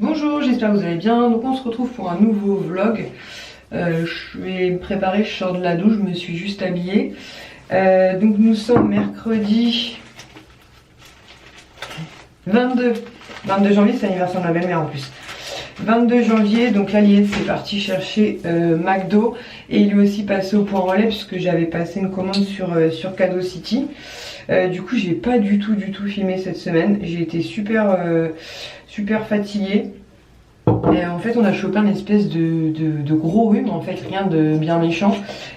Bonjour, j'espère que vous allez bien. Donc on se retrouve pour un nouveau vlog. Je vais me préparer, je sors de la douche, je me suis juste habillée. Donc nous sommes mercredi 22 janvier, c'est l'anniversaire de ma belle-mère en plus. 22 janvier, donc là Lies est parti chercher McDo et il est aussi passé au point relais puisque j'avais passé une commande sur Cadeau City. Du coup j'ai pas du tout filmé cette semaine, j'ai été super fatiguée. Et en fait on a chopé une espèce de gros rhume, en fait rien de bien méchant,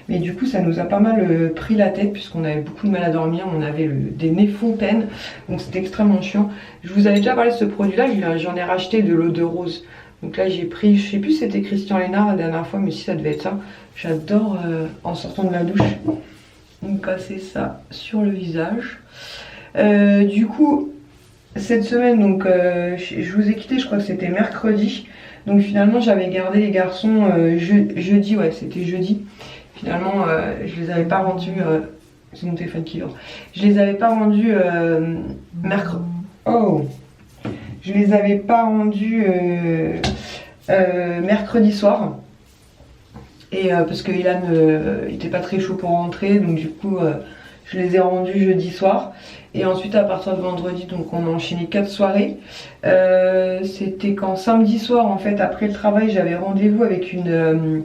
mais du coup ça nous a pas mal pris la tête puisqu'on avait beaucoup de mal à dormir, on avait des nez fontaines, donc c'était extrêmement chiant. Je vous avais déjà parlé de ce produit là, j'en ai racheté de l'eau de rose. Donc là j'ai pris, je sais plus si c'était Christian Lénard la dernière fois, mais si ça devait être ça. J'adore en sortant de la douche me passer ça sur le visage. Du coup cette semaine, donc je vous ai quitté, je crois que c'était mercredi. Donc finalement j'avais gardé les garçons jeudi, ouais c'était jeudi. Finalement je les avais pas rendus, c'est mon téléphone qui dort. Je les avais pas rendus mercredi. Oh, je les avais pas rendus mercredi soir. Et parce que Ilan était pas très chaud pour rentrer, donc du coup je les ai rendus jeudi soir. Et ensuite à partir de vendredi, donc on a enchaîné 4 soirées. C'était quand samedi soir en fait, après le travail, j'avais rendez-vous avec une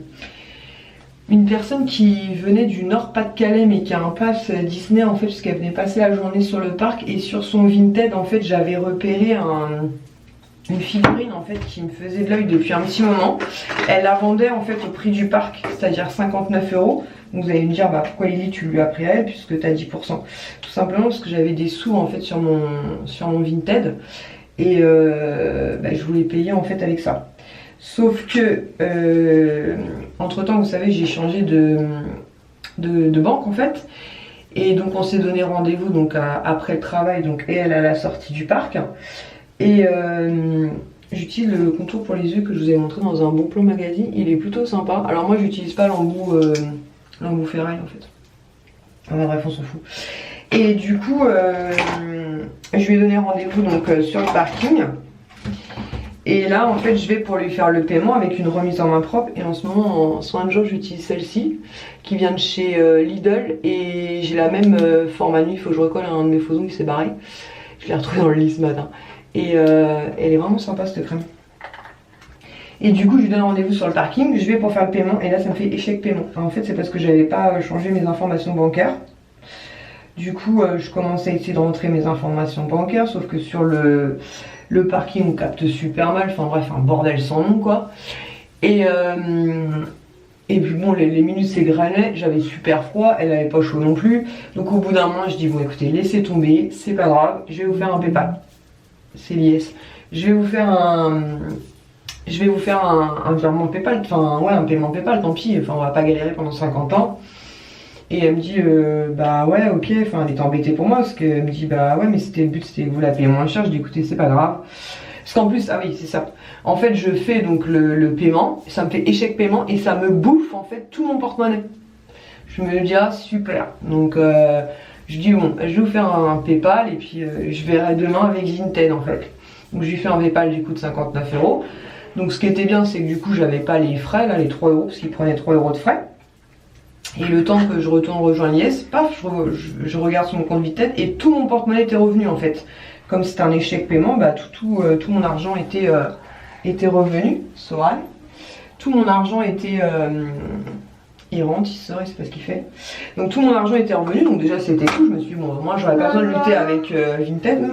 personne qui venait du Nord-Pas-de-Calais mais qui a un pass Disney en fait, puisqu'elle venait passer la journée sur le parc. Et sur son Vinted en fait j'avais repéré une figurine en fait qui me faisait de l'œil depuis un petit moment. Elle la vendait en fait au prix du parc, c'est-à-dire 59 €. Donc vous allez me dire bah pourquoi Lily tu lui as pris à elle puisque tu as 10%. Tout simplement parce que j'avais des sous en fait sur mon Vinted et je voulais payer en fait avec ça. Sauf que entre temps vous savez j'ai changé de banque en fait. Et donc on s'est donné rendez-vous donc après le travail, donc et elle à la sortie du parc. Et j'utilise le contour pour les yeux que je vous ai montré dans un Bon Plan Magazine, il est plutôt sympa. Alors moi j'utilise pas l'embout ferraille en fait. Enfin bref on s'en fout. Et du coup je lui ai donné rendez-vous donc sur le parking. Et là en fait je vais pour lui faire le paiement avec une remise en main propre. Et en ce moment en soin de jour j'utilise celle-ci qui vient de chez Lidl. Et j'ai la même format nuit, il faut que je recolle un de mes faux ongles qui s'est barré. Je l'ai retrouvé dans le lit ce matin. Et elle est vraiment sympa cette crème. Et du coup je lui donne rendez-vous sur le parking, je vais pour faire le paiement et là ça me fait échec paiement. Enfin, en fait c'est parce que j'avais pas changé mes informations bancaires. Du coup je commence à essayer de rentrer mes informations bancaires, sauf que sur le parking on capte super mal, enfin bref un bordel sans nom quoi. Et puis bon les minutes s'égrenaient, j'avais super froid, elle avait pas chaud non plus. Donc au bout d'un moment je dis bon écoutez laissez tomber, c'est pas grave, je vais vous faire un PayPal. C'est Lies. Je vais vous faire un virement PayPal, enfin ouais un paiement PayPal, tant pis, enfin on va pas galérer pendant 50 ans. Et elle me dit bah ouais ok, enfin elle était embêtée pour moi parce qu'elle me dit bah ouais mais c'était le but, c'était que vous la payez moins cher. Je dis écoutez c'est pas grave. Parce qu'en plus, ah oui c'est ça, en fait je fais donc le paiement, ça me fait échec paiement et ça me bouffe en fait tout mon porte-monnaie. Je me dis ah super, donc je dis bon, je vais vous faire un PayPal et puis je verrai demain avec Vinted en fait. Donc je lui fais un PayPal du coup de 59 €. Donc ce qui était bien c'est que du coup j'avais pas les frais là, les 3 € parce qu'il prenait 3 € de frais. Et le temps que je retourne rejoindre Lies, paf, je regarde sur mon compte Vinted et tout mon porte-monnaie était revenu en fait. Comme c'était un échec paiement, bah tout mon argent était revenu. Tout mon argent était il rentre, il sort, il sait pas ce qu'il fait. Donc tout mon argent était revenu, donc déjà c'était cool. Je me suis dit bon moi j'aurais pas besoin de lutter avec Vinted.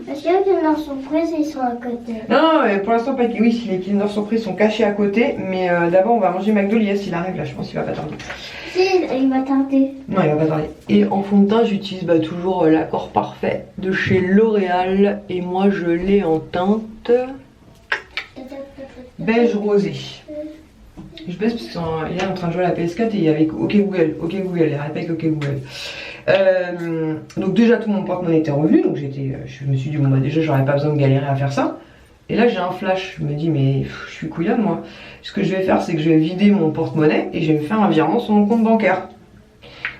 Est-ce que les Kinder Surprise ils sont à côté? Non, pour l'instant pas. Oui, si les Kinder Surprise sont cachés à côté, mais d'abord on va manger McDo. Lies il arrive là, je pense qu'il va pas tarder. Si, il va tarder. Non il va pas tarder. Et en fond de teint j'utilise toujours l'accord parfait de chez L'Oréal. Et moi je l'ai en teinte beige rosé. Je baisse parce qu'il est en train de jouer à la PS4 et il y avait OK Google, il arrête pas avec OK Google. Donc déjà tout mon porte-monnaie était revenu, donc je me suis dit bon bah déjà j'aurais pas besoin de galérer à faire ça. Et là j'ai un flash, je me dis mais je suis couillonne moi. Ce que je vais faire c'est que je vais vider mon porte-monnaie et je vais me faire un virement sur mon compte bancaire.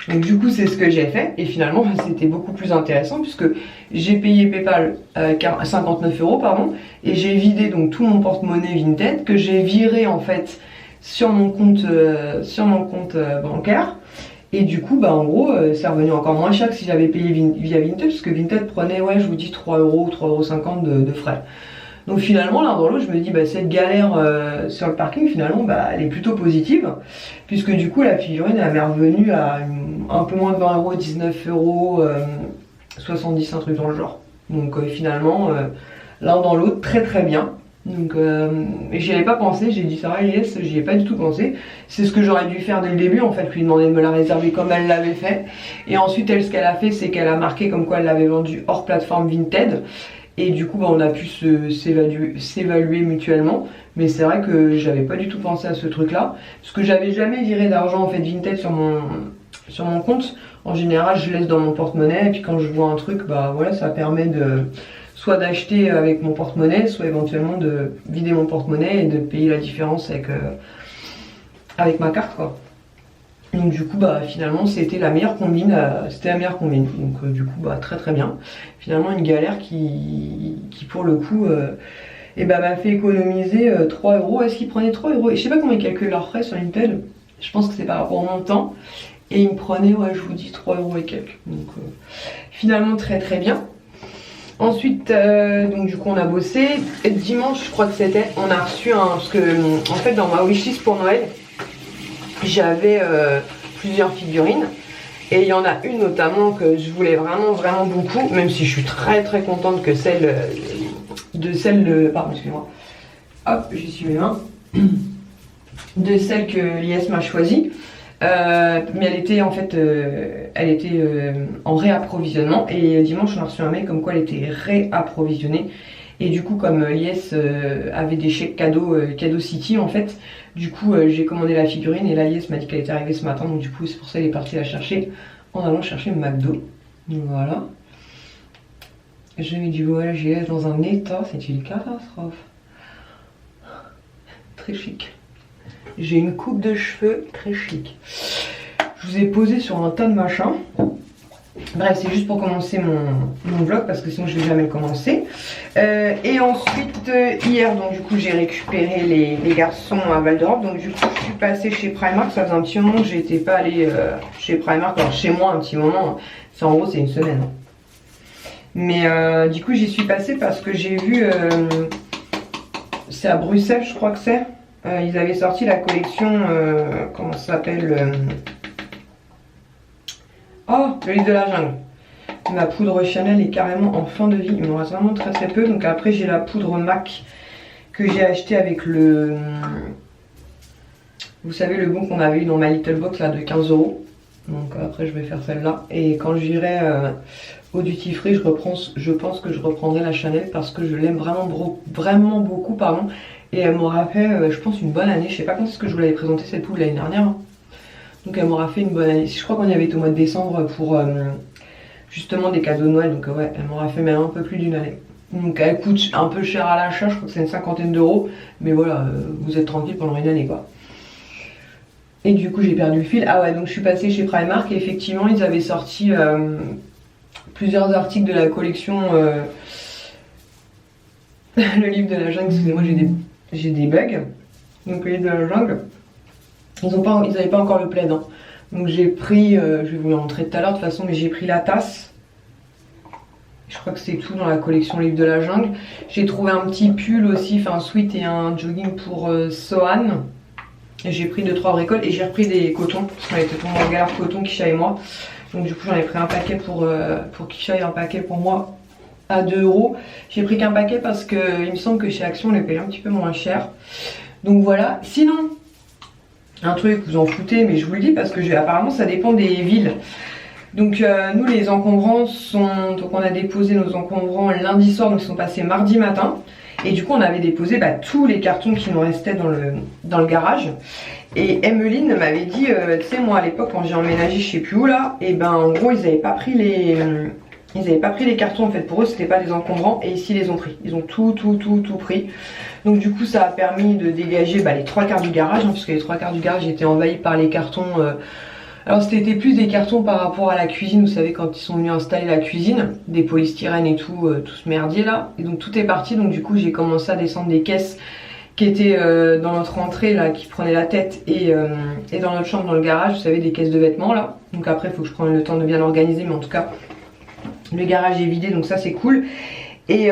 Donc du coup c'est ce que j'ai fait et finalement c'était beaucoup plus intéressant puisque j'ai payé PayPal 59 € pardon, et j'ai vidé donc tout mon porte-monnaie Vinted que j'ai viré en fait sur mon compte, bancaire. Et du coup bah en gros c'est revenu encore moins cher que si j'avais payé via Vinted, puisque Vinted prenait, ouais je vous dis, 3 €, 3,50 € de frais. Donc finalement l'un dans l'autre je me dis bah cette galère sur le parking finalement bah elle est plutôt positive, puisque du coup la figurine elle m'est revenue à un peu moins de 20 €, 19 €, 70, un truc dans le genre. Donc finalement l'un dans l'autre très bien. Donc j'y avais pas pensé, j'ai dit ça à Yes, j'y ai pas du tout pensé. C'est ce que j'aurais dû faire dès le début en fait, lui demander de me la réserver comme elle l'avait fait. Et ensuite elle, ce qu'elle a fait, c'est qu'elle a marqué comme quoi elle l'avait vendu hors plateforme Vinted. Et du coup bah, on a pu s'évaluer mutuellement. Mais c'est vrai que j'avais pas du tout pensé à ce truc là, parce que j'avais jamais viré d'argent en fait Vinted sur mon compte. En général je laisse dans mon porte-monnaie, et puis quand je vois un truc bah voilà, ça permet de soit d'acheter avec mon porte-monnaie, soit éventuellement de vider mon porte-monnaie et de payer la différence avec ma carte quoi. Donc du coup bah finalement c'était la meilleure combine, donc du coup bah très bien. Finalement une galère qui pour le coup et bah m'a fait économiser 3 €. Est-ce qu'ils prenaient 3 €? Et je sais pas comment ils calculent leurs frais sur Vinted, je pense que c'est par rapport au montant, et ils me prenaient, ouais je vous dis, 3 € et quelques. Donc finalement très bien. Ensuite, donc du coup on a bossé. Et dimanche, je crois que c'était, on a reçu parce que en fait dans ma wishlist pour Noël, j'avais plusieurs figurines. Et il y en a une notamment que je voulais vraiment beaucoup, même si je suis très contente que pardon, excusez-moi. Hop, j'y suis mes mains. De celle que Lies m'a choisie. Mais elle était en fait en réapprovisionnement, et dimanche on a reçu un mail comme quoi elle était réapprovisionnée. Et du coup comme Lies avait des chèques cadeaux City en fait, du coup j'ai commandé la figurine, et là Lies m'a dit qu'elle était arrivée ce matin, donc du coup c'est pour ça qu'elle est partie la chercher en allant chercher McDo. Donc voilà, je mets du voile, j'ai Lies dans un état, c'est une catastrophe. Très chic. J'ai une coupe de cheveux très chic. Je vous ai posé sur un tas de machins. Bref, c'est juste pour commencer mon vlog, parce que sinon je vais jamais le commencer. Et ensuite, hier, donc du coup, j'ai récupéré les garçons à Val d'Europe. Donc du coup, je suis passée chez Primark. Ça faisait un petit moment que j'étais pas allée chez Primark. Alors chez moi, un petit moment. C'est en gros, c'est une semaine. Mais du coup, j'y suis passée parce que j'ai vu... c'est à Bruxelles, je crois que c'est. Ils avaient sorti la collection, comment ça s'appelle, oh, le livre de la jungle. Ma poudre Chanel est carrément en fin de vie, il me reste vraiment très peu. Donc après j'ai la poudre MAC que j'ai acheté avec le, vous savez, le bon qu'on avait eu dans ma Little Box là de 15 €. Donc après je vais faire celle-là, et quand j'irai au duty free, je pense que je reprendrai la Chanel, parce que je l'aime vraiment beaucoup pardon. Et elle m'aura fait, je pense, une bonne année. Je sais pas quand est-ce que je vous l'avais présenté cette poudre, l'année dernière. Donc elle m'aura fait une bonne année. Je crois qu'on y avait été au mois de décembre pour justement des cadeaux de Noël. Donc ouais, elle m'aura fait même un peu plus d'une année. Donc elle coûte un peu cher à l'achat, je crois que c'est une 50aine d'euros. Mais voilà, vous êtes tranquille pendant une année quoi. Et du coup j'ai perdu le fil. Ah ouais, donc je suis passée chez Primark, et effectivement ils avaient sorti plusieurs articles de la collection le livre de la jungle. Excusez-moi, j'ai des bugs. Donc le livre de la jungle, ils n'avaient pas encore le plaid, hein. Donc j'ai pris, je vais vous le montrer tout à l'heure de toute façon, mais j'ai pris la tasse. Je crois que c'est tout dans la collection livre de la jungle. J'ai trouvé un petit pull aussi, enfin un sweat et un jogging pour Sohan. J'ai pris 2-3 bricoles, et j'ai repris des cotons, parce qu'on était tombé en galère coton, Kisha et moi. Donc du coup j'en ai pris un paquet pour Kisha et un paquet pour moi à 2 €. J'ai pris qu'un paquet parce que il me semble que chez Action on les paye un petit peu moins cher. Donc voilà. Sinon, un truc, vous en foutez, mais je vous le dis parce que apparemment ça dépend des villes. Donc nous les encombrants sont... Donc on a déposé nos encombrants lundi soir, donc ils sont passés mardi matin. Et du coup on avait déposé tous les cartons qui nous restaient dans le garage. Et Emmeline m'avait dit, tu sais moi à l'époque quand j'ai emménagé je sais plus où là, et ben en gros ils n'avaient pas pris les cartons en fait, pour eux c'était pas des encombrants, et ici ils les ont pris. Ils ont tout pris. Donc du coup ça a permis de dégager les 3 quarts du garage, hein, puisque les 3 quarts du garage étaient envahis par les cartons Alors c'était plus des cartons par rapport à la cuisine, vous savez quand ils sont venus installer la cuisine, des polystyrènes et tout, tout ce merdier là. Et donc tout est parti, donc du coup j'ai commencé à descendre des caisses qui étaient dans notre entrée là, qui prenaient la tête et dans notre chambre, dans le garage, vous savez des caisses de vêtements là. Donc après il faut que je prenne le temps de bien l'organiser, mais en tout cas le garage est vidé, donc ça c'est cool. Et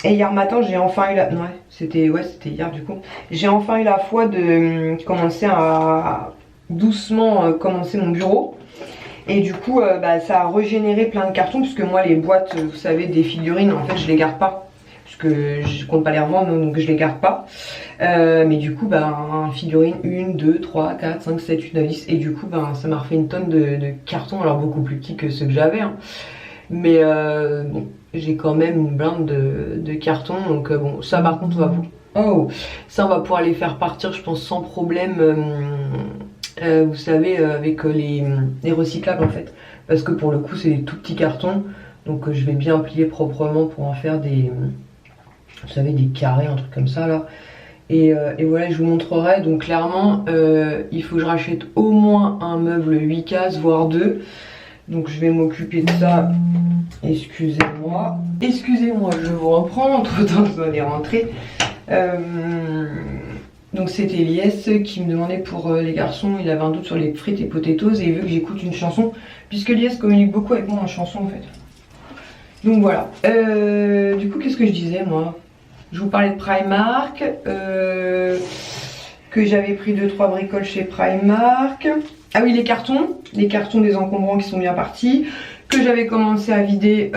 hier matin j'ai enfin eu la... Ouais c'était hier du coup. J'ai enfin eu la foi de commencer à doucement commencer mon bureau. Et du coup ça a régénéré plein de cartons, puisque moi les boîtes, vous savez, des figurines, en fait je les garde pas. Puisque je compte pas les revendre, donc je les garde pas. Mais du coup figurine 1, 2, 3, 4, 5, 7, 8, 9, 10. Et du coup ça m'a refait une tonne de cartons, alors beaucoup plus petits que ceux que j'avais. Hein. Mais bon, j'ai quand même une blinde de cartons, donc bon, ça par contre ça on va pouvoir les faire partir, je pense, sans problème, vous savez, avec les recyclables en fait, parce que pour le coup c'est des tout petits cartons, donc je vais bien plier proprement pour en faire des, vous savez, des carrés, un truc comme ça là. Et voilà, je vous montrerai. Donc clairement il faut que je rachète au moins un meuble 8 cases, voire 2. Donc je vais m'occuper de ça. Excusez-moi, je vous reprends, entre temps je dois les rentrer. Donc c'était Elias qui me demandait pour les garçons, il avait un doute sur les frites et potatoes et il veut que j'écoute une chanson, puisque Elias communique beaucoup avec moi en chanson en fait. Donc voilà, du coup qu'est-ce que je disais moi? Je vous parlais de Primark, que j'avais pris 2-3 bricoles chez Primark. Ah oui, les cartons des encombrants qui sont bien partis, que j'avais commencé à vider,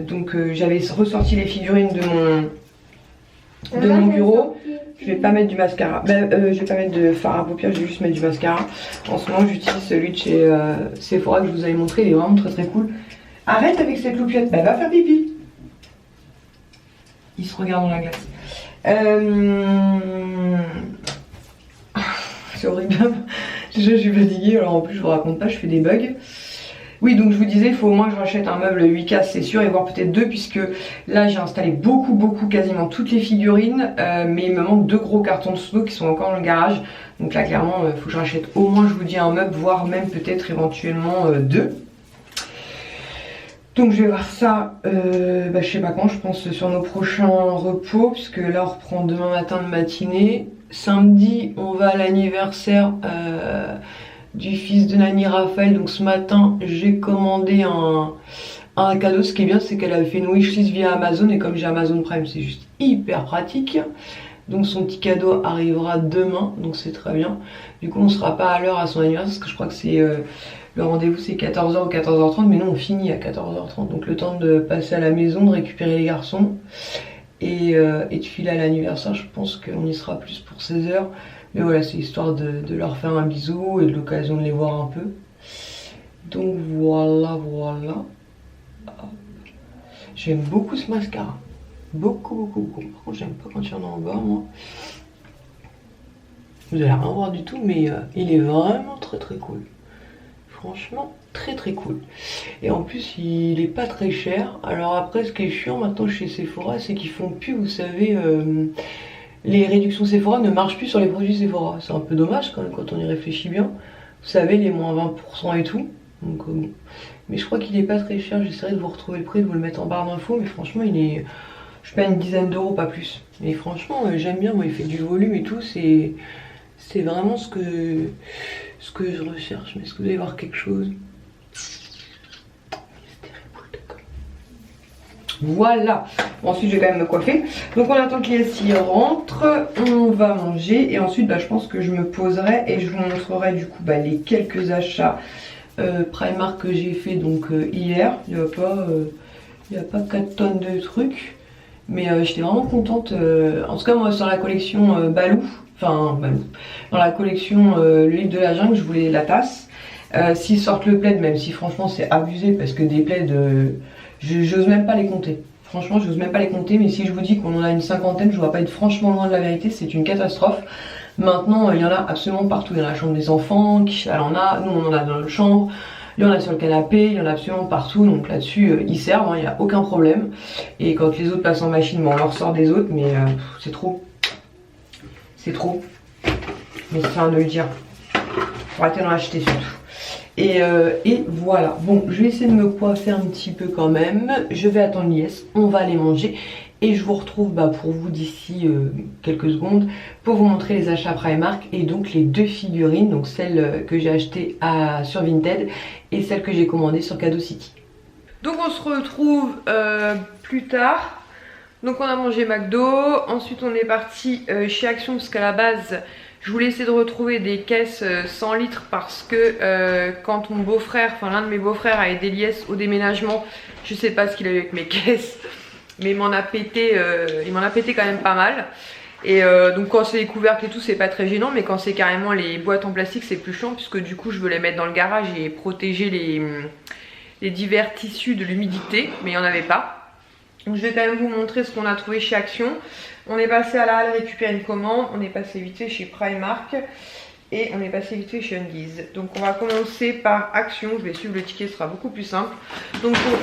donc j'avais ressorti les figurines de mon bureau. Je vais pas mettre du mascara, je vais pas mettre de fard à paupières, je vais juste mettre du mascara. En ce moment j'utilise celui de chez Sephora que je vous avais montré, il est vraiment très cool. Arrête avec cette loupiette, va faire pipi. Il se regarde dans la glace. C'est horrible. Déjà je suis fatiguée, alors en plus je vous raconte pas, je fais des bugs. Oui, donc je vous disais, il faut au moins que je rachète un meuble 8 cases, c'est sûr, et voire peut-être 2, puisque là j'ai installé beaucoup, quasiment toutes les figurines, mais il me manque 2 gros cartons de snow qui sont encore dans le garage. Donc là clairement il faut que je rachète au moins, je vous dis, un meuble, voire même peut-être éventuellement 2. Donc je vais voir ça, je sais pas quand, je pense sur nos prochains repos, puisque là on reprend demain matin de matinée. Samedi on va à l'anniversaire du fils de Nani Raphaël, donc ce matin j'ai commandé un cadeau. Ce qui est bien, c'est qu'elle avait fait une wishlist via Amazon, et comme j'ai Amazon Prime c'est juste hyper pratique. Donc son petit cadeau arrivera demain, donc c'est très bien. Du coup on sera pas à l'heure à son anniversaire, parce que je crois que c'est le rendez-vous c'est 14h ou 14h30, mais nous on finit à 14h30, donc le temps de passer à la maison, de récupérer les garçons et de filer à l'anniversaire. Je pense qu'on y sera plus pour 16h, mais voilà, c'est histoire de leur faire un bisou et de l'occasion de les voir un peu. Donc voilà. J'aime beaucoup ce mascara, beaucoup. Par contre j'aime pas quand il y en a en bas, moi. Vous allez rien voir du tout, mais il est vraiment très cool. Franchement très cool. Et en plus il est pas très cher. Alors après, ce qui est chiant maintenant chez Sephora, c'est qu'ils font plus, vous savez, les réductions Sephora ne marchent plus sur les produits Sephora. C'est un peu dommage quand même quand on y réfléchit bien. Vous savez, les moins 20% et tout. Donc bon. Mais je crois qu'il est pas très cher. J'essaierai de vous retrouver le prix, de vous le mettre en barre d'infos. Mais franchement il est, je paye une dizaine d'euros, pas plus. Mais franchement j'aime bien, moi il fait du volume et tout. C'est vraiment ce que je recherche. Mais est-ce que vous allez voir quelque chose? Voilà. Bon, ensuite je vais quand même me coiffer. Donc on attend qu'il rentre, on va manger et ensuite je pense que je me poserai et je vous montrerai du coup les quelques achats Primark que j'ai fait donc hier. Il n'y a pas 4 tonnes de trucs, mais j'étais vraiment contente. En tout cas moi sur la collection Balou, dans la collection le livre de la jungle, je voulais la tasse. S'ils sortent le plaid, même si franchement c'est abusé, parce que des plaids j'ose même pas les compter. Franchement, j'ose même pas les compter, mais si je vous dis qu'on en a une cinquantaine, je ne dois pas être franchement loin de la vérité, c'est une catastrophe. Maintenant, il y en a absolument partout. Il y en a dans la chambre des enfants, elle en a, nous on en a dans notre chambre, il y en a sur le canapé, il y en a absolument partout. Donc là-dessus, ils servent, il n'y a aucun problème. Et quand les autres passent en machine, on leur sort des autres, mais c'est trop. C'est trop. Mais c'est rien de le dire. Faut arrêter d'en acheter surtout. Et voilà. Bon, je vais essayer de me coiffer un petit peu quand même. Je vais attendre Lies, on va aller manger. Et je vous retrouve pour vous d'ici quelques secondes pour vous montrer les achats Primark et donc les 2 figurines, donc celle que j'ai achetée sur Vinted et celle que j'ai commandée sur Cadeau City. Donc on se retrouve plus tard. Donc on a mangé McDo, ensuite on est parti chez Action parce qu'à la base je voulais essayer de retrouver des caisses 100 litres parce que quand mon beau-frère, enfin l'un de mes beaux-frères a aidé Lies au déménagement, je sais pas ce qu'il a eu avec mes caisses. Mais il m'en a pété quand même pas mal. Et donc quand c'est les couvercles et tout, c'est pas très gênant. Mais quand c'est carrément les boîtes en plastique, c'est plus chiant. Puisque du coup, je veux les mettre dans le garage et protéger les divers tissus de l'humidité. Mais il n'y en avait pas. Donc je vais quand même vous montrer ce qu'on a trouvé chez Action. On est passé à la halle récupérer une commande. On est passé vite fait chez Primark. Et on est passé vite fait chez Undies. Donc on va commencer par Action. Je vais suivre le ticket, ce sera beaucoup plus simple. Donc pour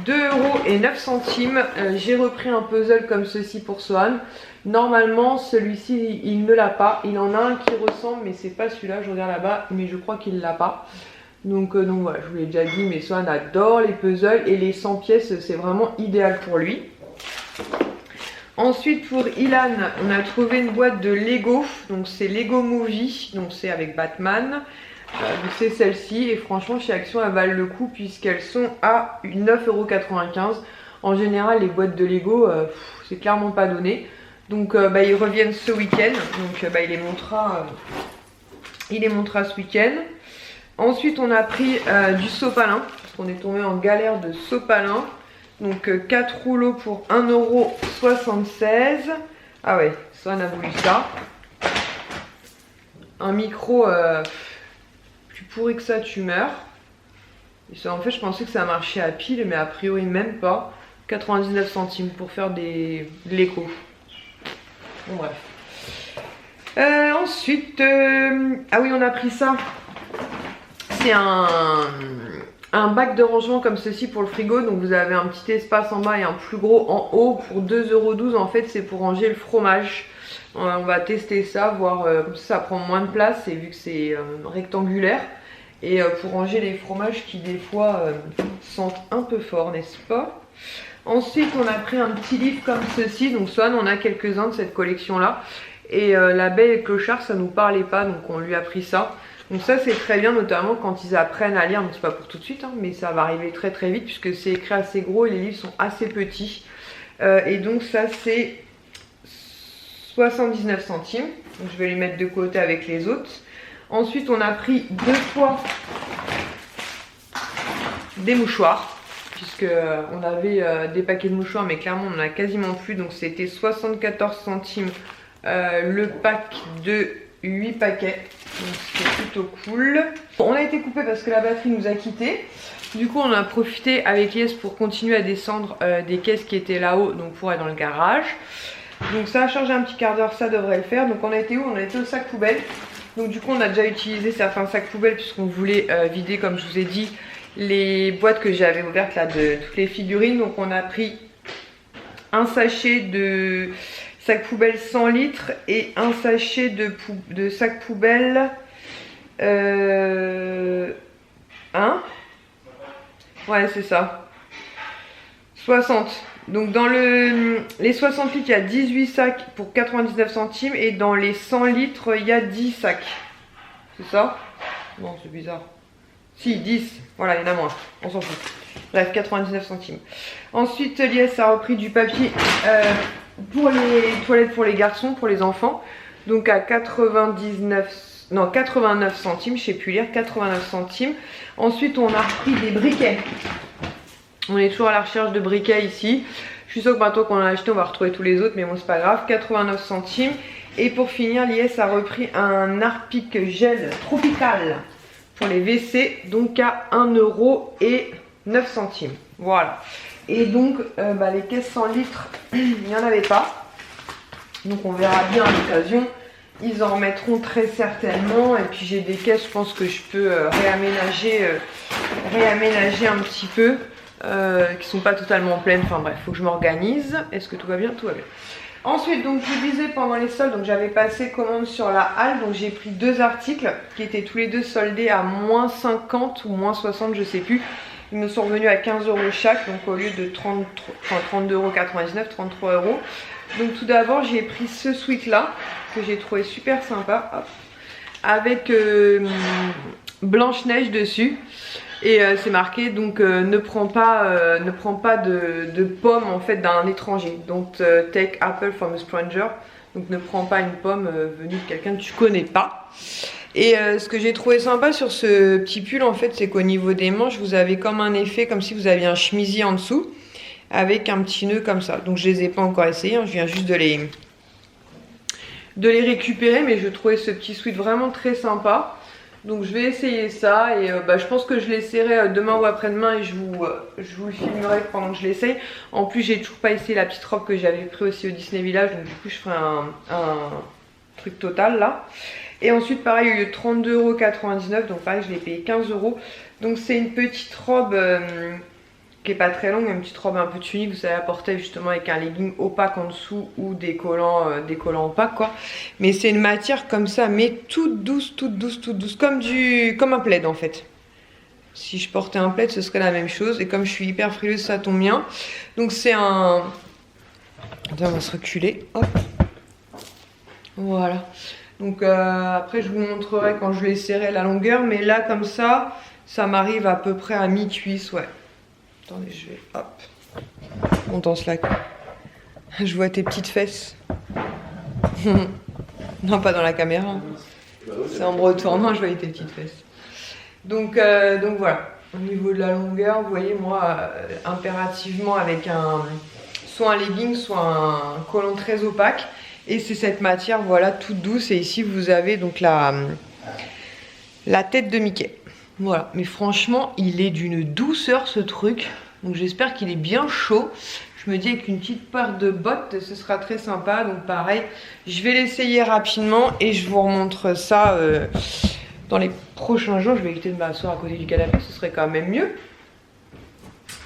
2,09 €, j'ai repris un puzzle comme ceci pour Swan. Normalement celui-ci il ne l'a pas. Il en a un qui ressemble mais c'est pas celui-là. Je regarde là-bas mais je crois qu'il l'a pas. Donc voilà, je vous l'ai déjà dit, mais Swan adore les puzzles. Et les 100 pièces c'est vraiment idéal pour lui. Ensuite pour Ilan, on a trouvé une boîte de Lego, donc c'est Lego Movie, donc c'est avec Batman, c'est celle-ci et franchement chez Action elles valent le coup puisqu'elles sont à 9,95 €. En général les boîtes de Lego c'est clairement pas donné, donc ils reviennent ce week-end, donc il les montrera ce week-end. Ensuite on a pris du sopalin, parce qu'on est tombé en galère de sopalin. Donc 4 rouleaux pour 1,76 €. Ah ouais, Swan a voulu ça. Un micro plus pourri que ça, tu meurs. Et ça, en fait, je pensais que ça marchait à pile, mais a priori même pas. 99 centimes pour faire de l'écho. Bon bref. Ensuite, ah oui, on a pris ça. C'est un bac de rangement comme ceci pour le frigo. Donc vous avez un petit espace en bas et un plus gros en haut pour 2,12 €. En fait c'est pour ranger le fromage. On va tester ça, voir comme ça prend moins de place et vu que c'est rectangulaire. Et pour ranger les fromages qui des fois sentent un peu fort, n'est-ce pas? Ensuite on a pris un petit livre comme ceci. Donc Swan on a quelques-uns de cette collection là. Et l'abeille et le clochard ça nous parlait pas, donc on lui a pris ça. Donc ça c'est très bien, notamment quand ils apprennent à lire, donc c'est pas pour tout de suite hein, mais ça va arriver très très vite puisque c'est écrit assez gros et les livres sont assez petits. Et donc ça c'est 79 centimes, donc je vais les mettre de côté avec les autres. Ensuite on a pris 2 fois des mouchoirs, puisque on avait des paquets de mouchoirs mais clairement on en a quasiment plus, donc c'était 74 centimes le pack de 8 paquets, donc c'est plutôt cool. Bon, on a été coupé parce que la batterie nous a quitté. Du coup on a profité avec Lies pour continuer à descendre des caisses qui étaient là-haut, donc pour aller dans le garage. Donc ça a chargé un petit quart d'heure, ça devrait le faire. Donc on a été où? On a été au sac poubelle. Donc du coup on a déjà utilisé certains sacs poubelles puisqu'on voulait vider, comme je vous ai dit, les boîtes que j'avais ouvertes là de toutes les figurines. Donc on a pris un sachet de sac poubelle 100 litres et un sachet de sac poubelle ouais c'est ça, 60. Donc dans les 60 litres il y a 18 sacs pour 99 centimes et dans les 100 litres il y a 10 sacs. C'est ça? Non c'est bizarre. Si 10, voilà il y en a moins, on s'en fout. Bref 99 centimes. Ensuite Lies a repris du papier pour les toilettes pour les garçons, pour les enfants, donc à 89 centimes, je sais plus lire, 89 centimes. Ensuite on a repris des briquets. On est toujours à la recherche de briquets ici. Je suis sûre que maintenant qu'on a acheté on va retrouver tous les autres, mais bon c'est pas grave, 89 centimes. Et pour finir Lies a repris un Harpic gel tropical pour les WC, donc à 1,09 €. Voilà. Et donc les caisses 100 litres, il n'y en avait pas. Donc on verra bien à l'occasion. Ils en remettront très certainement. Et puis j'ai des caisses, je pense que je peux réaménager un petit peu. Qui sont pas totalement pleines. Enfin bref, faut que je m'organise. Est-ce que tout va bien? Tout va bien. Ensuite, donc je vous disais pendant les soldes, donc j'avais passé commande sur la halle, donc j'ai pris 2 articles qui étaient tous les deux soldés à moins 50 ou moins 60, je sais plus. Ils me sont revenus à 15 € chaque, donc au lieu de 32,99 €, 33 €. Donc tout d'abord, j'ai pris ce sweat là que j'ai trouvé super sympa, hop, avec Blanche-Neige dessus. Et c'est marqué donc ne prends pas de pommes en fait d'un étranger. Donc take apple from a stranger. Donc ne prends pas une pomme venue de quelqu'un que tu connais pas. Et ce que j'ai trouvé sympa sur ce petit pull en fait, c'est qu'au niveau des manches, vous avez comme un effet comme si vous aviez un chemisier en dessous avec un petit nœud comme ça. Donc je les ai pas encore essayés, hein, je viens juste de les récupérer, mais je trouvais ce petit sweat vraiment très sympa. Donc je vais essayer ça et je pense que je l'essaierai demain ou après-demain et je vous le filmerai pendant que je l'essaye. En plus j'ai toujours pas essayé la petite robe que j'avais pris aussi au Disney Village, donc du coup je ferai un truc total là. Et ensuite pareil, au lieu de 32,99 €, donc pareil je l'ai payé 15 €. Donc c'est une petite robe qui est pas très longue, une petite robe un peu tunique, vous savez, à porter justement avec un legging opaque en dessous ou des collants opaques quoi. Mais c'est une matière comme ça, mais toute douce, comme un plaid en fait. Si je portais un plaid, ce serait la même chose. Et comme je suis hyper frileuse, ça tombe bien. Donc c'est un... Attends, on va se reculer. Hop. Voilà. Donc après, je vous montrerai quand je l'essaierai la longueur. Mais là, comme ça, ça m'arrive à peu près à mi-cuisse, ouais. Attendez, je vais... Hop. On danse là. Je vois tes petites fesses. Non, pas dans la caméra. C'est en me retournant, je voyais tes petites fesses. Donc voilà. Au niveau de la longueur, vous voyez, moi, impérativement avec soit un legging, soit un collant très opaque. Et c'est cette matière, voilà, toute douce. Et ici, vous avez donc la tête de Mickey. Voilà, mais franchement, il est d'une douceur ce truc. Donc j'espère qu'il est bien chaud. Je me dis avec une petite paire de bottes, ce sera très sympa. Donc pareil, je vais l'essayer rapidement et je vous remontre ça dans les prochains jours. Je vais éviter de m'asseoir à côté du canapé, ce serait quand même mieux.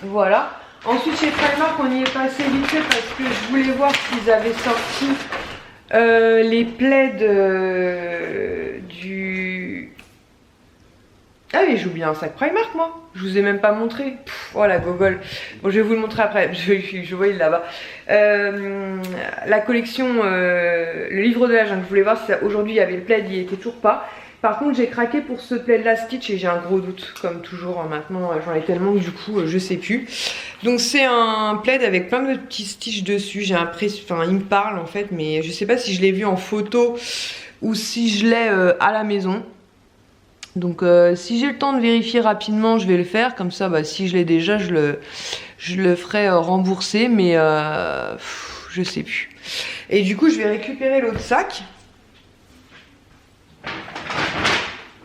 Voilà. Ensuite chez Primark, on y est passé vite fait parce que je voulais voir s'ils avaient sorti les plaids du... Ah oui, j'ai oublié un sac Primark moi. Je vous ai même pas montré. Pff, oh la gogole. Bon, je vais vous le montrer après. Je vois il est là-bas. La collection, le livre de l'âge. Je voulais voir si aujourd'hui il y avait le plaid. Il n'y était toujours pas. Par contre, j'ai craqué pour ce plaid là Stitch et j'ai un gros doute. Comme toujours, maintenant j'en ai tellement que du coup je sais plus. Donc c'est un plaid avec plein de petits Stitch dessus. J'ai l'impression, enfin il me parle en fait, mais je sais pas si je l'ai vu en photo ou si je l'ai à la maison. Donc si j'ai le temps de vérifier rapidement, je vais le faire. Comme ça, si je l'ai déjà, je le ferai rembourser. Mais je sais plus. Et du coup, je vais récupérer l'autre sac.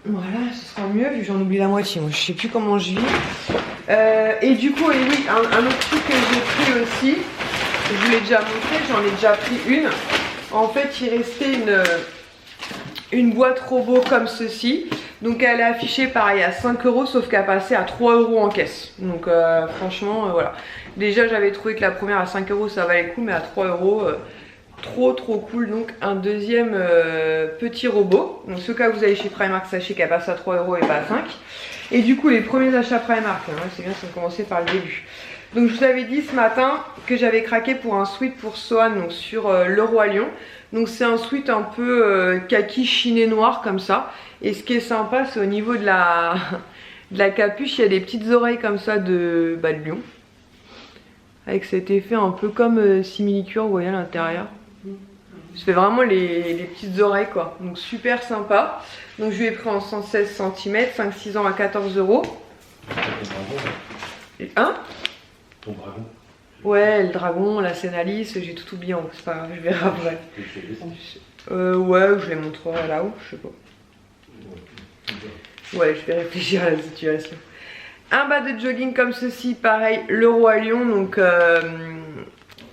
Voilà, ce sera mieux vu que j'en oublie la moitié. Moi, je sais plus comment je vis. Et du coup, et oui, un autre truc que j'ai pris aussi. Je vous l'ai déjà montré, j'en ai déjà pris une. En fait, il restait une boîte robot comme ceci. Donc elle est affichée pareil à 5 €, sauf qu'elle passait à 3 € en caisse. Donc franchement, voilà. Déjà j'avais trouvé que la première à 5 € ça valait le coup, mais à 3 €, trop cool. Donc un deuxième petit robot. Donc ce cas vous allez chez Primark, sachez qu'elle passe à 3 € et pas à 5. Et du coup les premiers achats Primark, hein, c'est bien si on commençait par le début. Donc je vous avais dit ce matin que j'avais craqué pour un sweat pour Sohan, donc sur le Roi Lion. Donc c'est un sweat un peu kaki chiné noir comme ça. Et ce qui est sympa, c'est au niveau de la capuche, il y a des petites oreilles comme ça de lion. Avec cet effet un peu comme simili-cuir, vous voyez à l'intérieur. Ça fait vraiment les petites oreilles quoi. Donc super sympa. Donc je lui ai pris en 116 cm, 5-6 ans à 14 €. Et hein? Ton dragon. Ouais, le dragon, la Scénalis, j'ai tout oublié, c'est pas grave, je verrai après. Ouais, je les montrerai là-haut, je sais pas. Ouais, je vais réfléchir à la situation. Un bas de jogging comme ceci, pareil, le Roi Lion, donc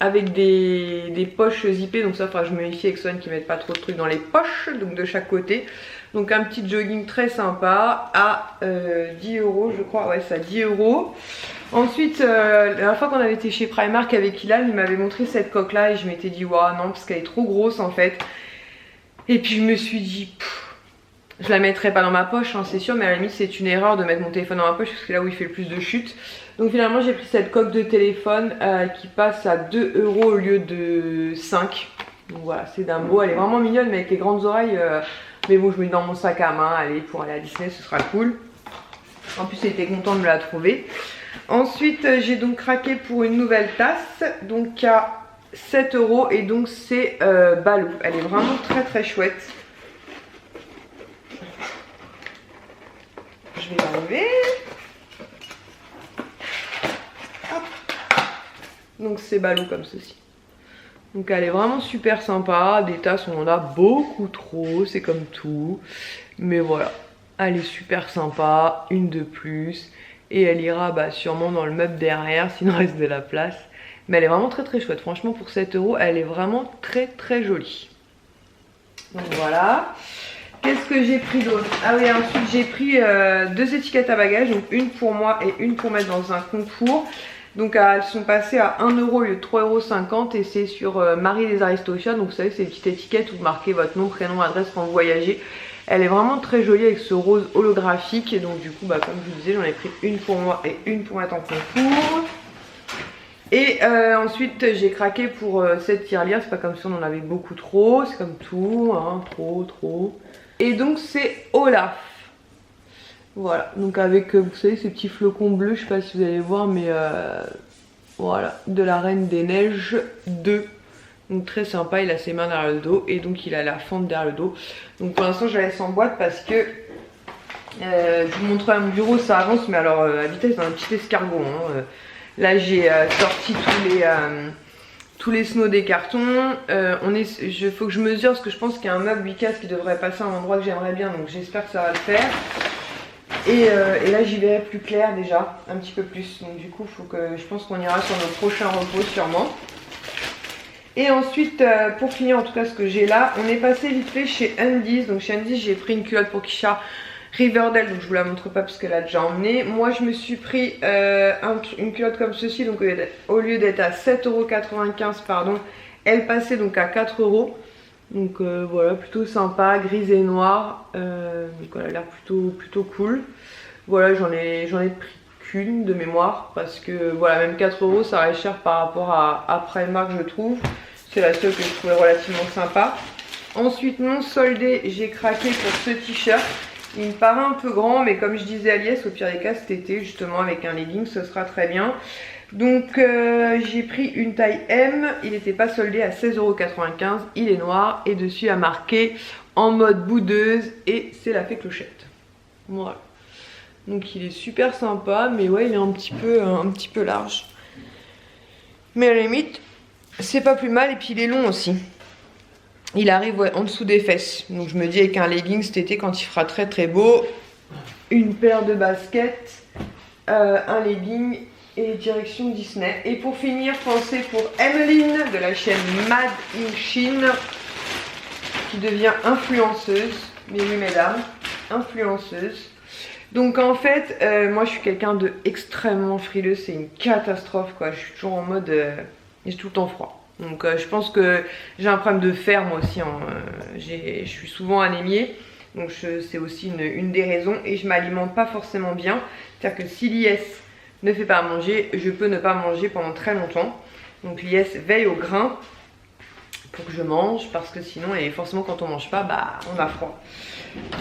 avec des poches zippées, donc ça faudra que je me méfie avec Swan qui ne mette pas trop de trucs dans les poches, donc de chaque côté. Donc un petit jogging très sympa à 10 € je crois, ouais c'est à 10 €. Ensuite la dernière fois qu'on avait été chez Primark avec Ilan, il m'avait montré cette coque là et je m'étais dit waouh non parce qu'elle est trop grosse en fait. Et puis je me suis dit je la mettrai pas dans ma poche hein, c'est sûr, mais à la limite c'est une erreur de mettre mon téléphone dans ma poche parce que c'est là où il fait le plus de chutes. Donc finalement j'ai pris cette coque de téléphone qui passe à 2 € au lieu de 5. Donc voilà, c'est d'un beau, elle est vraiment mignonne mais avec les grandes oreilles. Mais bon, je mets dans mon sac à main, allez, pour aller à Disney, ce sera cool. En plus, elle était contente de me la trouver. Ensuite, j'ai donc craqué pour une nouvelle tasse, donc à 7 € et donc c'est Balou. Elle est vraiment très très chouette. Je vais l'enlever. Donc c'est Balou comme ceci. Donc elle est vraiment super sympa, des tasses on en a beaucoup trop, c'est comme tout. Mais voilà, elle est super sympa, une de plus. Et elle ira sûrement dans le meuble derrière, s'il nous reste de la place. Mais elle est vraiment très très chouette, franchement pour 7 €, elle est vraiment très très jolie. Donc voilà. Qu'est-ce que j'ai pris d'autre? Ah oui, ensuite j'ai pris 2 étiquettes à bagages, donc une pour moi et une pour mettre dans un concours. Donc elles sont passées à 1 € au lieu de 3,50 € et c'est sur Marie des Aristochats. Donc vous savez c'est une petite étiquette où vous marquez votre nom, prénom, adresse quand vous voyagez. Elle est vraiment très jolie avec ce rose holographique. Et donc du coup comme je vous disais j'en ai pris une pour moi et une pour mettre en concours. Et ensuite j'ai craqué pour cette tirelire. C'est pas comme si on en avait beaucoup trop, c'est comme tout, hein, trop. Et donc c'est Olaf. Voilà, donc avec, vous savez, ces petits flocons bleus, je sais pas si vous allez voir, mais voilà, de la Reine des Neiges 2. Donc très sympa, il a ses mains derrière le dos et donc il a la fente derrière le dos. Donc pour l'instant je la laisse en boîte parce que, je vous montrerai à mon bureau, ça avance, mais alors à vitesse d'un petit escargot. Hein. Là j'ai sorti tous les snows des cartons. Faut que je mesure parce que je pense qu'il y a un meuble 8 cases qui devrait passer à un endroit que j'aimerais bien, donc j'espère que ça va le faire. Et là j'y verrai plus clair déjà, un petit peu plus. Donc du coup je pense qu'on ira sur nos prochains repos sûrement. Et ensuite pour finir en tout cas ce que j'ai là, on est passé vite fait chez Undies. Donc chez Undies j'ai pris une culotte pour Kisha Riverdale, donc je vous la montre pas parce qu'elle a déjà emmené. Moi je me suis pris une culotte comme ceci, donc au lieu d'être à 7,95 € pardon, elle passait donc à 4 €. Donc voilà, plutôt sympa, grise et noire. Donc elle a l'air plutôt cool. Voilà, j'en ai pris qu'une de mémoire parce que voilà, même 4 € ça reste cher par rapport à Primark je trouve. C'est la seule que je trouvais relativement sympa. Ensuite non soldé, j'ai craqué pour ce t-shirt. Il me paraît un peu grand, mais comme je disais à Lies, au pire des cas cet été justement avec un legging ce sera très bien. Donc j'ai pris une taille M, il n'était pas soldé à 16,95 €, il est noir et dessus il y a marqué en mode boudeuse et c'est la fée Clochette. Voilà. Donc il est super sympa, mais ouais il est un petit peu large. Mais à la limite, c'est pas plus mal et puis il est long aussi. Il arrive en dessous des fesses. Donc je me dis avec un legging cet été quand il fera très très beau, une paire de baskets, un legging et direction Disney. Et pour finir, pensez pour Emeline de la chaîne Made in Chine qui devient influenceuse. Mais oui mesdames, influenceuse. Donc en fait, moi je suis quelqu'un de extrêmement frileux, c'est une catastrophe quoi. Je suis toujours en mode, j'ai tout le temps froid. Donc je pense que j'ai un problème de fer moi aussi, hein. Je suis souvent anémiée. Donc c'est aussi une des raisons et je m'alimente pas forcément bien. C'est-à-dire que si Lies ne fait pas à manger, je peux ne pas manger pendant très longtemps. Donc Lies veille au grain pour que je mange parce que sinon, et forcément quand on mange pas, on a froid.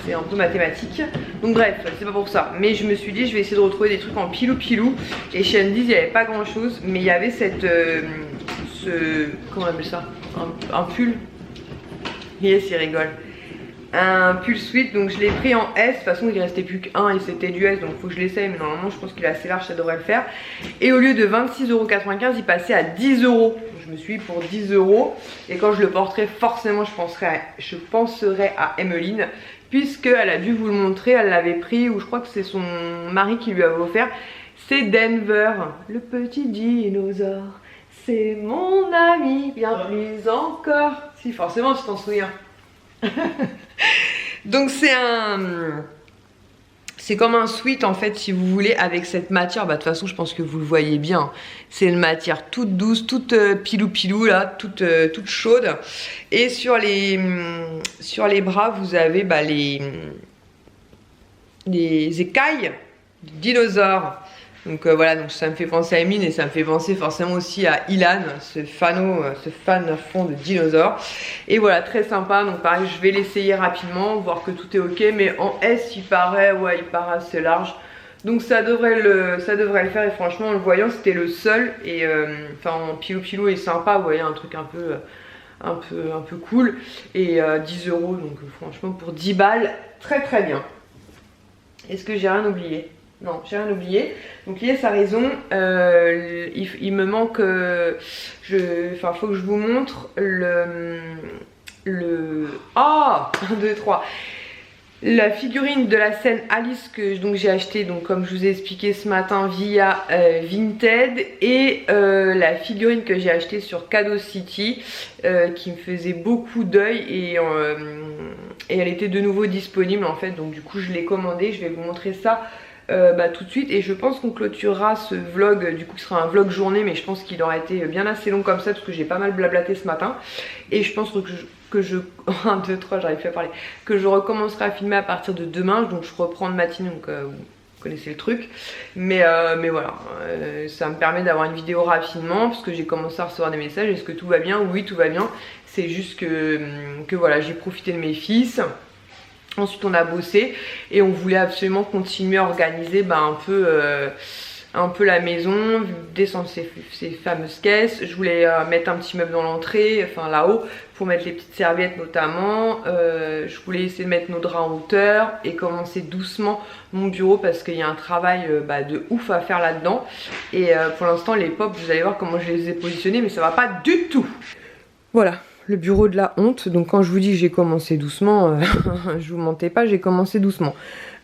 C'est un peu mathématique. Donc bref, c'est pas pour ça. Mais je me suis dit, je vais essayer de retrouver des trucs en pilou. Et chez Undies, il n'y avait pas grand chose. Mais il y avait comment on appelle ça, un pull. Yes, il rigole. Un pull sweat, donc je l'ai pris en S. De toute façon, il restait plus qu'un et c'était du S, donc il faut que je l'essaye. Mais normalement, je pense qu'il est assez large, ça devrait le faire. Et au lieu de 26,95 €, il passait à 10 €. Donc, je me suis dit pour 10 €. Et quand je le porterai, forcément, je penserai à Emeline, puisqu'elle a dû vous le montrer. Elle l'avait pris, ou je crois que c'est son mari qui lui avait offert. C'est Denver, le petit dinosaure. c'est mon ami, bien plus encore. Si, forcément, tu t'en souviens. Donc c'est comme un sweat en fait, si vous voulez, avec cette matière. Bah de toute façon je pense que vous le voyez bien. C'est une matière toute douce, toute pilou là, toute chaude. Et sur les bras vous avez bah, les écailles de dinosaures. Donc voilà, donc ça me fait penser à Emeline et ça me fait penser forcément aussi à Ilan, ce fan à fond de dinosaures. Et voilà, très sympa. Donc pareil, je vais l'essayer rapidement, voir que tout est ok. Mais en S, il paraît assez large. Donc ça devrait le faire. Et franchement, en le voyant, c'était le seul. Et enfin, en pilou est sympa. Vous voyez, un truc un peu cool. Et 10 €. Donc franchement, pour 10 balles, très très bien. Est-ce que j'ai rien oublié? Non, j'ai rien oublié. Donc Lies a raison, il me manque, faut que je vous montre ah 1, 2, 3. La figurine de la scène Alice que donc j'ai acheté, donc comme je vous ai expliqué ce matin via Vinted, et la figurine que j'ai achetée sur Cadeau City qui me faisait beaucoup d'œil et elle était de nouveau disponible en fait, donc du coup je l'ai commandée. Je vais vous montrer ça tout de suite, et je pense qu'on clôturera ce vlog, du coup ce sera un vlog journée, mais je pense qu'il aura été bien assez long comme ça parce que j'ai pas mal blablaté ce matin, et je pense que je 1, 2, 3, j'arrive plus à parler, que je recommencerai à filmer à partir de demain. Donc je reprends le matin, donc vous connaissez le truc, mais voilà, ça me permet d'avoir une vidéo rapidement parce que j'ai commencé à recevoir des messages. Est-ce que tout va bien? Oui, tout va bien, c'est juste que voilà, j'ai profité de mes fils. Ensuite on a bossé et on voulait absolument continuer à organiser un peu la maison, descendre ces fameuses caisses. Je voulais mettre un petit meuble dans l'entrée, enfin là-haut, pour mettre les petites serviettes notamment. Je voulais essayer de mettre nos draps en hauteur et commencer doucement mon bureau parce qu'il y a un travail de ouf à faire là-dedans. Et pour l'instant les pop, vous allez voir comment je les ai positionnés, mais ça va pas du tout. Voilà. Le bureau de la honte. Donc quand je vous dis que j'ai commencé doucement, je vous mentais pas, j'ai commencé doucement.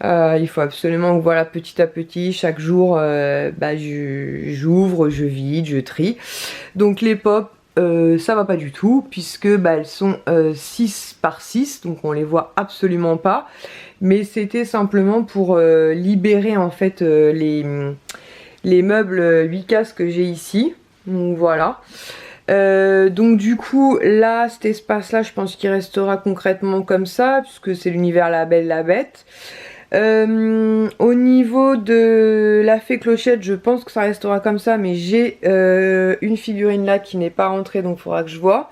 Il faut absolument que voilà, petit à petit, chaque jour, j'ouvre, je vide, je trie. Donc les pop, ça va pas du tout puisque elles sont 6 par 6, donc on les voit absolument pas. Mais c'était simplement pour libérer en fait les meubles 8 cases que j'ai ici. Donc voilà. Donc du coup là cet espace là je pense qu'il restera concrètement comme ça puisque c'est l'univers La Belle la Bête. Au niveau de la fée Clochette, je pense que ça restera comme ça, mais j'ai une figurine là qui n'est pas rentrée, donc il faudra que je vois.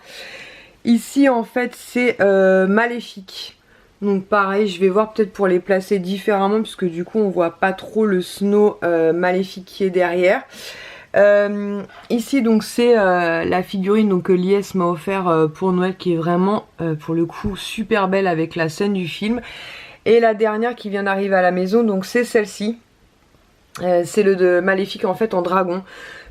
Ici en fait c'est Maléfique. Donc pareil, je vais voir peut-être pour les placer différemment puisque du coup on voit pas trop le Snow Maléfique qui est derrière. Ici donc c'est la figurine donc, que Lies m'a offert pour Noël, qui est vraiment pour le coup super belle avec la scène du film. Et la dernière qui vient d'arriver à la maison, donc c'est celle-ci. C'est le de Maléfique en fait en dragon.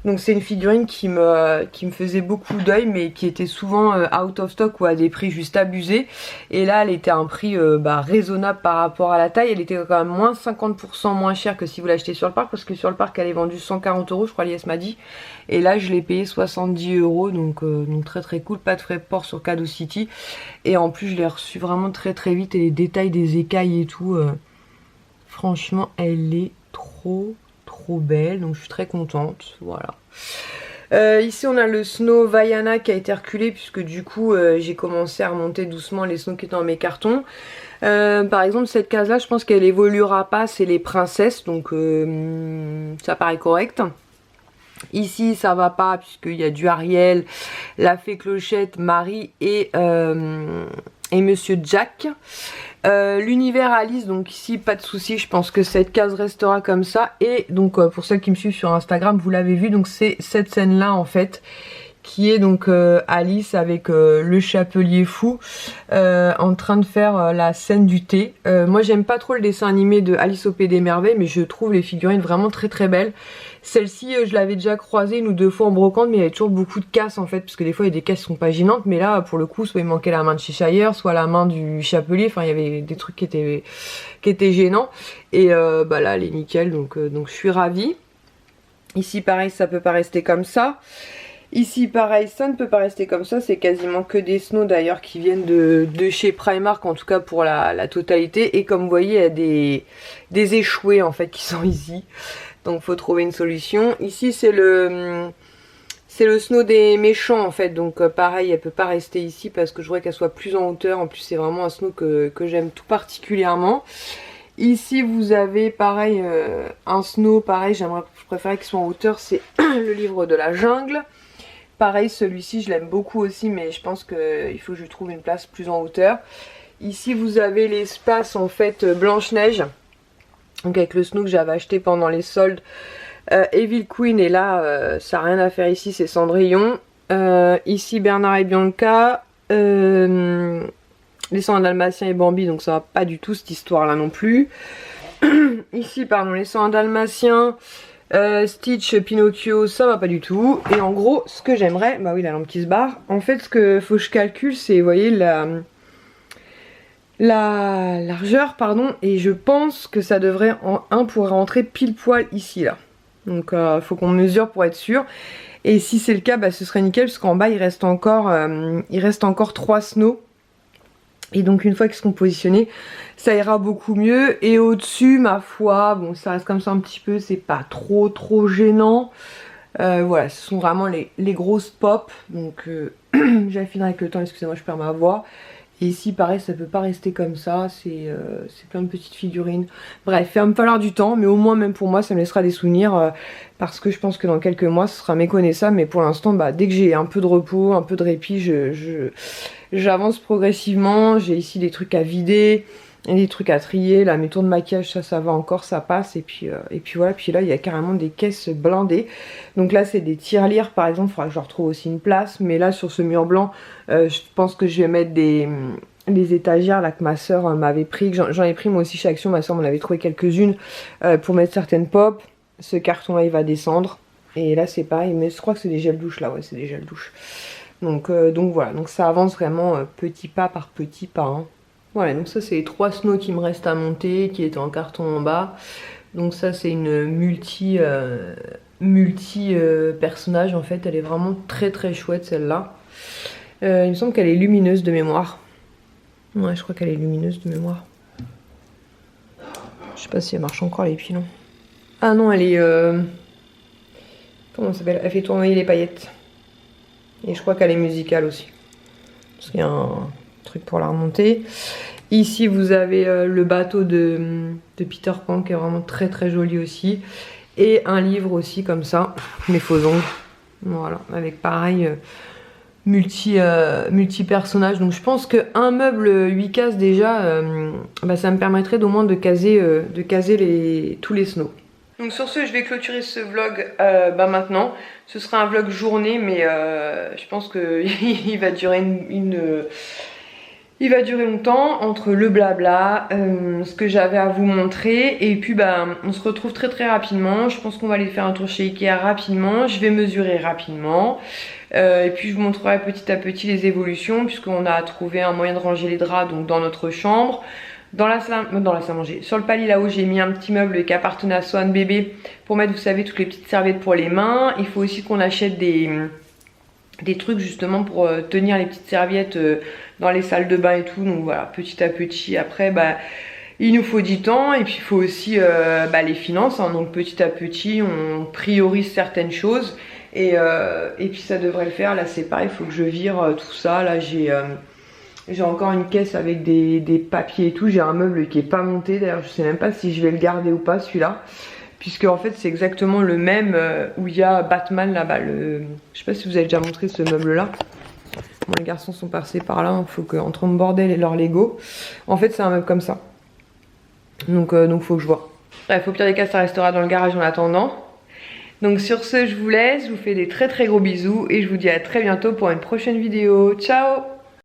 Donc c'est une figurine qui me faisait beaucoup d'œil, mais qui était souvent out of stock ou à des prix juste abusés. Et là elle était à un prix raisonnable par rapport à la taille. Elle était quand même moins 50% moins chère que si vous l'achetez sur le parc, parce que sur le parc elle est vendue 140 €, je crois Lies m'a dit. Et là je l'ai payé 70 €, donc très très cool, pas de frais de port sur Cadeau City. Et en plus je l'ai reçu vraiment très très vite, et les détails des écailles et tout, franchement elle est trop belle, donc je suis très contente. Voilà. Ici on a le Snow Vaiana qui a été reculé puisque du coup j'ai commencé à remonter doucement les snows qui étaient dans mes cartons. Par exemple cette case là je pense qu'elle évoluera pas, c'est les princesses, donc ça paraît correct. Ici ça va pas puisqu'il y a du Ariel, la fée Clochette, Marie et Monsieur Jack. L'univers Alice, donc ici pas de souci, je pense que cette case restera comme ça. Et donc pour celles qui me suivent sur Instagram, vous l'avez vu, donc c'est cette scène là en fait qui est donc Alice avec le chapelier fou en train de faire la scène du thé. Moi j'aime pas trop le dessin animé de Alice au Pays des Merveilles, mais je trouve les figurines vraiment très très belles. Celle-ci je l'avais déjà croisée 1 ou 2 fois en brocante, mais il y avait toujours beaucoup de casses en fait, parce que des fois il y a des casses qui sont pas gênantes, mais là pour le coup soit il manquait la main de Cheshire, soit la main du chapelier, enfin il y avait des trucs qui étaient gênants. Et là elle est nickel, donc je suis ravie. Ici pareil, ça peut pas rester comme ça. Ici pareil, ça ne peut pas rester comme ça, c'est quasiment que des snows d'ailleurs qui viennent de chez Primark, en tout cas pour la totalité. Et comme vous voyez, il y a des échoués en fait qui sont ici, donc faut trouver une solution. Ici c'est le snow des méchants en fait, donc pareil, elle peut pas rester ici parce que je voudrais qu'elle soit plus en hauteur. En plus c'est vraiment un snow que j'aime tout particulièrement. Ici vous avez pareil un snow, pareil, je préférais qu'il soit en hauteur, c'est le livre de la jungle. Pareil, celui-ci je l'aime beaucoup aussi, mais je pense qu'il faut que je lui trouve une place plus en hauteur. Ici vous avez l'espace en fait Blanche-Neige, donc avec le snow que j'avais acheté pendant les soldes. Evil Queen, et là ça n'a rien à faire ici, c'est Cendrillon. Ici Bernard et Bianca, les 101 Dalmatiens et Bambi, donc ça va pas du tout cette histoire là non plus. Ici pardon, les 101 Dalmatiens, Stitch, Pinocchio, ça va pas du tout. Et en gros, ce que j'aimerais, bah oui, la lampe qui se barre. En fait, ce que faut que je calcule, c'est, vous voyez, la largeur, pardon. Et je pense que ça devrait, pourrait rentrer pile poil ici, là. Donc, faut qu'on mesure pour être sûr. Et si c'est le cas, bah, ce serait nickel, parce qu'en bas, il reste encore 3 snows. Et donc une fois qu'ils seront positionnés, ça ira beaucoup mieux. Et au-dessus, ma foi, bon ça reste comme ça un petit peu, c'est pas trop gênant. Voilà, ce sont vraiment les grosses pop. Donc j'avais fini avec le temps, excusez-moi, je perds ma voix. Et ici pareil, ça peut pas rester comme ça, c'est plein de petites figurines. Bref, il va me falloir du temps, mais au moins même pour moi ça me laissera des souvenirs. Parce que je pense que dans quelques mois ce sera méconnaissable. Mais pour l'instant, bah, dès que j'ai un peu de repos, un peu de répit, j'avance progressivement. J'ai ici des trucs à vider, et des trucs à trier. Là mes tours de maquillage, ça va encore, ça passe. Et puis voilà, puis là il y a carrément des caisses blindées. Donc là c'est des tirelires par exemple, il faudra que je retrouve aussi une place. Mais là sur ce mur blanc, je pense que je vais mettre des étagères là que ma soeur m'avait pris. J'en ai pris moi aussi chez Action, ma soeur m'en avait trouvé quelques-unes pour mettre certaines pop. Ce carton là il va descendre. Et là c'est pareil, mais je crois que c'est des gels douche là, ouais c'est des gels douche. Donc voilà, donc ça avance vraiment petit pas par petit pas. Hein. Voilà, donc ça c'est les 3 snows qui me restent à monter, qui étaient en carton en bas. Donc ça c'est une multi personnage en fait, elle est vraiment très chouette celle-là. Il me semble qu'elle est lumineuse de mémoire. Ouais, je crois qu'elle est lumineuse de mémoire. Je sais pas si elle marche encore les pilons. Ah non, elle est... Comment ça s'appelle? Elle fait tourner les paillettes. Et je crois qu'elle est musicale aussi. Parce qu'il y a un truc pour la remonter. Ici vous avez le bateau de Peter Pan qui est vraiment très joli aussi. Et un livre aussi comme ça, les faux ongles. Voilà, avec pareil multi personnages. Donc je pense qu'un meuble 8 cases déjà, bah, ça me permettrait d'au moins de caser tous les snows. Donc sur ce, je vais clôturer ce vlog bah maintenant. Ce sera un vlog journée, mais je pense qu'il va durer il va durer longtemps entre le blabla, ce que j'avais à vous montrer. Et puis bah, on se retrouve très rapidement. Je pense qu'on va aller faire un tour chez Ikea rapidement. Je vais mesurer rapidement. Et puis je vous montrerai petit à petit les évolutions, puisqu'on a trouvé un moyen de ranger les draps donc dans notre chambre. Dans la salle à manger, sur le palier là-haut, j'ai mis un petit meuble qui appartenait à Swan bébé pour mettre, vous savez, toutes les petites serviettes pour les mains. Il faut aussi qu'on achète des trucs justement pour tenir les petites serviettes dans les salles de bain et tout. Donc voilà, petit à petit. Après, bah, il nous faut du temps et puis il faut aussi bah, les finances. Hein. Donc petit à petit, on priorise certaines choses et puis ça devrait le faire. Là, c'est pareil, il faut que je vire tout ça. Là, j'ai encore une caisse avec des papiers et tout. J'ai un meuble qui est pas monté. D'ailleurs, je sais même pas si je vais le garder ou pas celui-là. Puisque en fait, c'est exactement le même où il y a Batman là-bas. Je sais pas si vous avez déjà montré ce meuble-là. Bon, les garçons sont passés par là. Il faut qu'entre mon bordel et leur Lego. En fait, c'est un meuble comme ça. Donc faut que je vois. Bref, au pire des cas, ça restera dans le garage en attendant. Donc sur ce, je vous laisse. Je vous fais des très gros bisous. Et je vous dis à très bientôt pour une prochaine vidéo. Ciao!